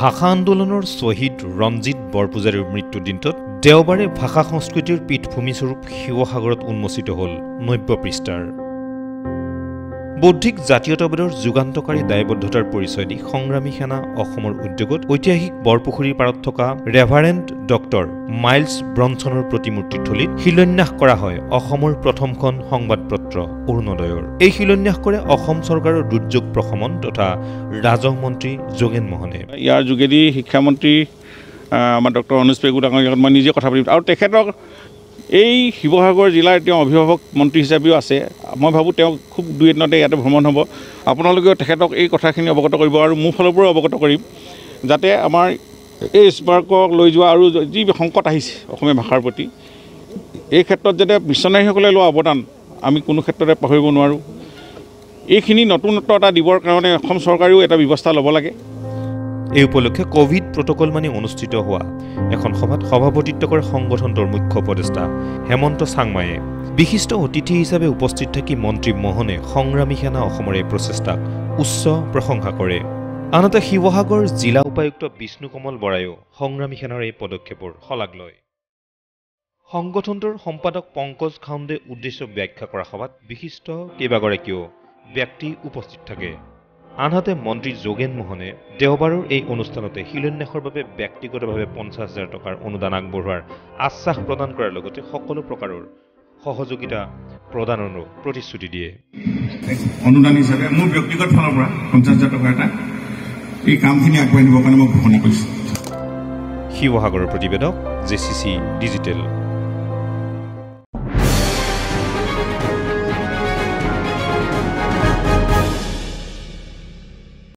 ভাষা আন্দোলনৰ শ্বহীদ ৰঞ্জিত বৰপূজাৰীৰ মৃত্যুৰ দিনটোত দেওবাৰে ভাষা সংস্কৃতিৰ পীঠভূমিস্বৰূপ শিৱসাগৰত উন্মোচিত হ'ল নব্য পৃষ্ঠাৰ বৌদ্ধিক জাতীয়তাবাদৰ যুগান্তকাৰী দায়বদ্ধতাৰ পৰিচয় দি সংগ্ৰামী সেনা অসমৰ উদ্যোগত ঐতিহাসিক বৰপুখুৰীৰ পাৰত থকা ৰেভাৰেণ্ড ডক্টৰ মাইলছ ব্ৰনছনৰ প্ৰতিমূৰ্তিৰ থলীত শিলান্যাস কৰা হয় অসমৰ প্ৰথমখন সংবাদপত্ৰ অৰুণোদয়ৰ। এই শিলান্যাস কৰে অসম চৰকাৰৰ দুৰ্যোগ প্ৰশমন তথা ৰাজহ মন্ত্ৰী যোগেন মোহনে। ইয়াৰ যোগেদি শিক্ষামন্ত্ৰী আমাৰ ডক্টৰ অনুজ পেগু ডাঙৰীয়াৰ লগত মই নিজে কথা পাতিম আৰু তেখেতক এই শিৱসাগৰ জিলাৰ তেওঁ অভিভাৱক মন্ত্ৰী হিচাপেও আছে। মই ভাবোঁ তেওঁ খুব দুই এদিনতে ইয়াতে ভ্ৰমণ হ'ব। আপোনালোকেও তেখেতক এই কথাখিনি অৱগত কৰিব আৰু মোৰ ফালৰ পৰাও অৱগত কৰিম যাতে আমাৰ এই স্মাৰকক লৈ যোৱা আৰু যি সংকট আহিছে অসমীয়া ভাষাৰ প্ৰতি এই ক্ষেত্ৰত যাতে মিছনাৰীসকলে লোৱা অৱদান আমি কোনো ক্ষেত্ৰতে পাহৰিব নোৱাৰোঁ। এইখিনি নতুনত্ব এটা দিবৰ কাৰণে অসম চৰকাৰেও এটা ব্যৱস্থা ল'ব লাগে। এই উপলক্ষে কোভিড প্ৰটকল মানি অনুষ্ঠিত হোৱা এখন সভাত সভাপতিত্ব কৰে সংগঠনটোৰ মুখ্য উপদেষ্টা হেমন্ত চাংমায়ে। বিশিষ্ট অতিথি হিচাপে উপস্থিত থাকি মন্ত্ৰী মোহনে সংগ্ৰামী সেনা অসমৰ এই প্ৰচেষ্টাক উচ্চ প্ৰশংসা কৰে। আনহাতে শিৱসাগৰ জিলা উপায়ুক্ত বিষ্ণু কমল বৰায়ো সংগ্ৰামী সেনাৰ এই পদক্ষেপৰ শলাগ লয়। সংগঠনটোৰ সম্পাদক পংকজ খাউণ্ডে উদ্দেশ্য ব্যাখ্যা কৰা সভাত বিশিষ্ট কেইবাগৰাকীও ব্যক্তি উপস্থিত থাকে। আনহাতে মন্ত্ৰী যোগেন মোহনে দেওবাৰৰ এই অনুষ্ঠানতে শিলান্যাসৰ বাবে ব্যক্তিগতভাৱে 50,000 টকাৰ অনুদান আগবঢ়োৱাৰ আশ্বাস প্ৰদান কৰাৰ লগতে সকলো প্ৰকাৰৰ সহযোগিতা প্ৰদানৰো প্ৰতিশ্ৰুতি দিয়ে। অনুদান হিচাপে মোৰ ব্যক্তিগত ফালৰ পৰা 50,000 টকা এটা এই কামখিনি আগবঢ়াই নিবৰ কাৰণে মই ঘোষণা কৰিছোঁ। শিৱসাগৰৰ প্ৰতিবেদক JCC ডিজিটেল।